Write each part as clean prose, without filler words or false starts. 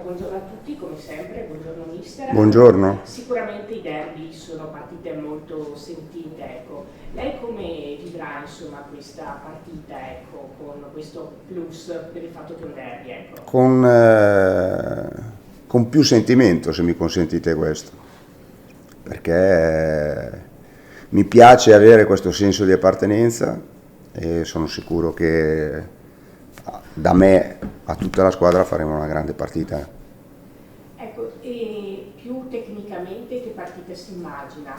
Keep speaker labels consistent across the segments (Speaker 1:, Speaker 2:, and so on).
Speaker 1: Buongiorno a tutti, come sempre, buongiorno mister.
Speaker 2: Buongiorno.
Speaker 1: Sicuramente i derby sono partite molto sentite, ecco. Lei come vivrà insomma questa partita, ecco, con questo plus per il fatto che è un derby, ecco?
Speaker 2: Con più sentimento, se mi consentite questo, perché mi piace avere questo senso di appartenenza e sono sicuro che da me a tutta la squadra faremo una grande partita.
Speaker 1: Ecco, e più tecnicamente che partita si immagina?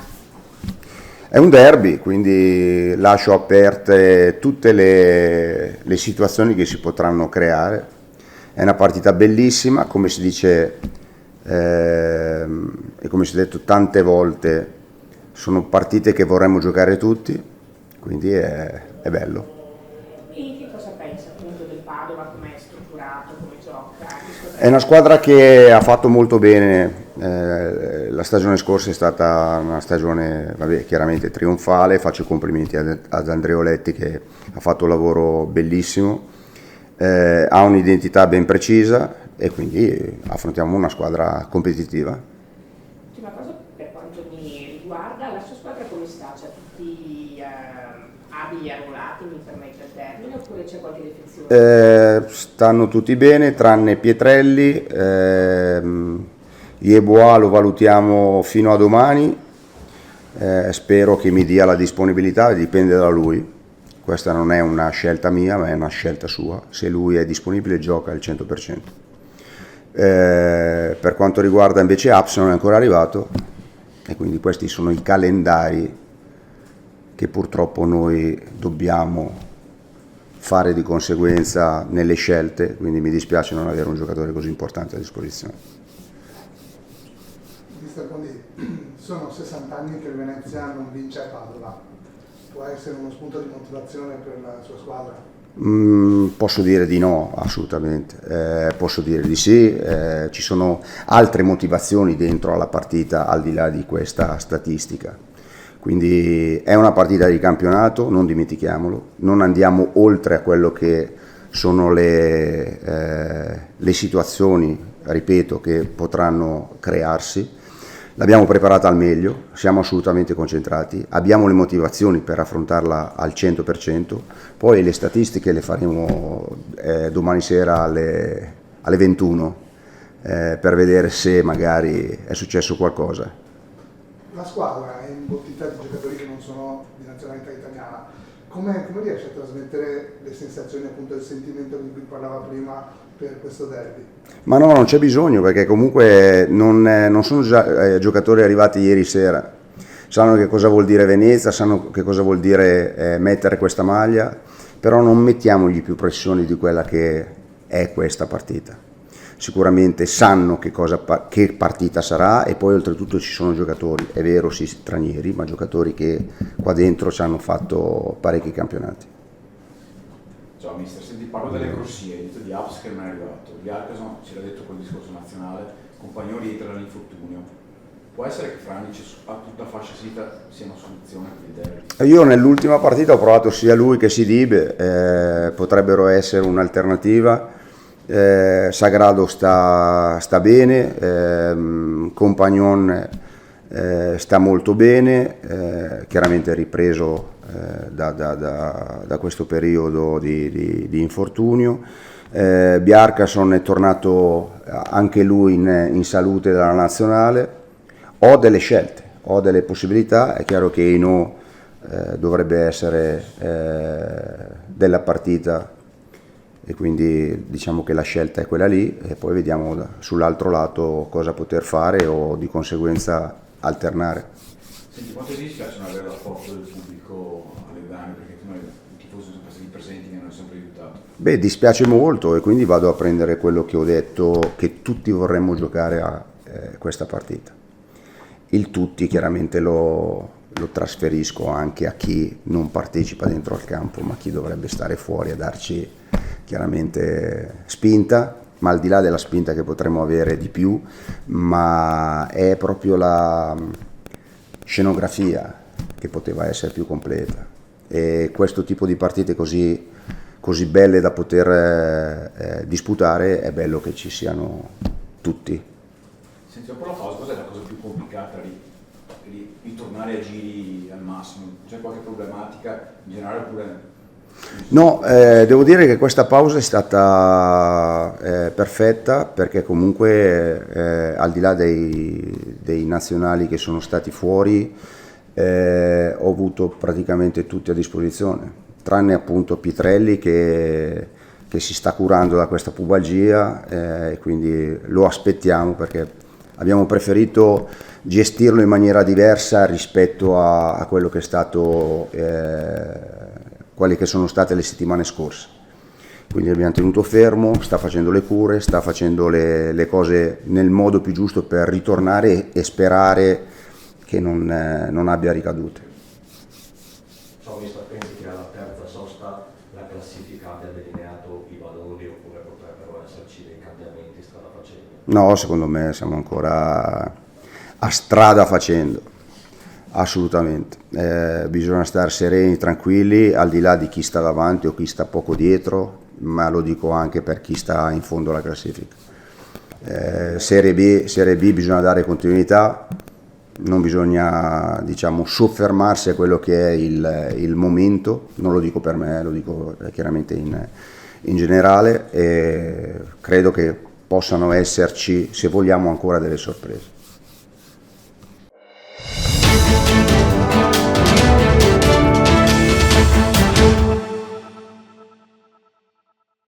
Speaker 2: È un derby, quindi lascio aperte tutte le situazioni che si potranno creare. È una partita bellissima, come si dice e come si è detto tante volte, sono partite che vorremmo giocare tutti, quindi è bello.
Speaker 1: E che cosa pensa appunto del Padova, come è strutturato, come gioca?
Speaker 2: È una squadra che ha fatto molto bene, la stagione scorsa è stata una stagione chiaramente trionfale, faccio i complimenti ad Andreoletti che ha fatto un lavoro bellissimo, ha un'identità ben precisa e quindi affrontiamo una squadra competitiva.
Speaker 1: Ultima cosa per quanto mi riguarda, la sua squadra come sta? C'ha tutti abili arruolati, mi permette il termine, oppure c'è qualche defezione?
Speaker 2: Stanno tutti bene tranne Pietrelli, Yeboah lo valutiamo fino a domani, spero che mi dia la disponibilità, dipende da lui. Questa non è una scelta mia, ma è una scelta sua. Se lui è disponibile gioca al 100%. Per quanto riguarda invece Aps non è ancora arrivato e quindi questi sono i calendari che purtroppo noi dobbiamo fare di conseguenza nelle scelte, quindi mi dispiace non avere un giocatore così importante a disposizione.
Speaker 3: Mister Bondi, sono 60 anni che il Venezia non vince a Padova. Può essere uno spunto di motivazione per la sua squadra?
Speaker 2: Posso dire di no, assolutamente. Posso dire di sì. Ci sono altre motivazioni dentro alla partita al di là di questa statistica. Quindi è una partita di campionato, non dimentichiamolo, non andiamo oltre a quello che sono le situazioni, ripeto, che potranno crearsi. L'abbiamo preparata al meglio, siamo assolutamente concentrati, abbiamo le motivazioni per affrontarla al 100%, poi le statistiche le faremo domani sera alle 21 per vedere se magari è successo qualcosa.
Speaker 3: La squadra è imbottita di giocatori che non sono di nazionalità italiana. Come riesce a trasmettere le sensazioni, appunto il sentimento di cui parlava prima per questo derby?
Speaker 2: Ma no, non c'è bisogno perché comunque non sono giocatori arrivati ieri sera, sanno che cosa vuol dire Venezia, sanno che cosa vuol dire mettere questa maglia, però non mettiamogli più pressioni di quella che è questa partita. Sicuramente sanno che partita sarà e poi oltretutto ci sono giocatori, è vero sì stranieri, ma giocatori che qua dentro ci hanno fatto parecchi campionati.
Speaker 4: Ciao mister, senti, parlo delle corsie, hai detto di Aps che non è arrivato, di Arcason ci l'ha detto col discorso nazionale, Compagnoni rientra dall'infortunio. Può essere che Franic a tutta fascia sinistra sia una soluzione per il derby?
Speaker 2: Io nell'ultima partita ho provato sia lui che Sidibe, potrebbero essere un'alternativa. Sagrado sta bene, Compagnon sta molto bene, chiaramente ripreso da questo periodo di infortunio. Bjarkason è tornato anche lui in salute dalla nazionale. Ho delle scelte, ho delle possibilità, è chiaro che Ino dovrebbe essere della partita e quindi diciamo che la scelta è quella lì e poi vediamo sull'altro lato cosa poter fare o di conseguenza alternare.
Speaker 4: Senti, quanto ti dispiace non avere l'apporto del pubblico alle gare, perché noi i tifosi sono stati presenti e mi hanno sempre aiutato?
Speaker 2: Beh, dispiace molto e quindi vado a prendere quello che ho detto, che tutti vorremmo giocare a questa partita. Il tutti chiaramente lo trasferisco anche a chi non partecipa dentro al campo, ma chi dovrebbe stare fuori a darci chiaramente spinta, ma al di là della spinta che potremmo avere di più, ma è proprio la scenografia che poteva essere più completa. e questo tipo di partite così belle da poter disputare è bello che ci siano tutti.
Speaker 4: Senti, dopo la pausa cos'è la cosa più complicata ritornare a giri al massimo? C'è qualche problematica in generale oppure...
Speaker 2: No, devo dire che questa pausa è stata perfetta, perché comunque al di là dei nazionali che sono stati fuori ho avuto praticamente tutti a disposizione, tranne appunto Pietrelli che si sta curando da questa pubalgia e quindi lo aspettiamo, perché abbiamo preferito gestirlo in maniera diversa rispetto a quello che è stato quelle che sono state le settimane scorse. Quindi abbiamo tenuto fermo, sta facendo le cure, sta facendo le cose nel modo più giusto per ritornare e sperare che non abbia ricadute.
Speaker 5: Ciao mister, pensi che alla terza sosta la classifica abbia delineato i valori oppure potrebbero esserci dei cambiamenti strada facendo?
Speaker 2: No, secondo me siamo ancora a strada facendo. Assolutamente, bisogna stare sereni, tranquilli, al di là di chi sta davanti o chi sta poco dietro, ma lo dico anche per chi sta in fondo alla classifica. Serie B bisogna dare continuità, non bisogna, diciamo, soffermarsi a quello che è il momento, non lo dico per me, lo dico chiaramente in generale, e credo che possano esserci, se vogliamo, ancora delle sorprese.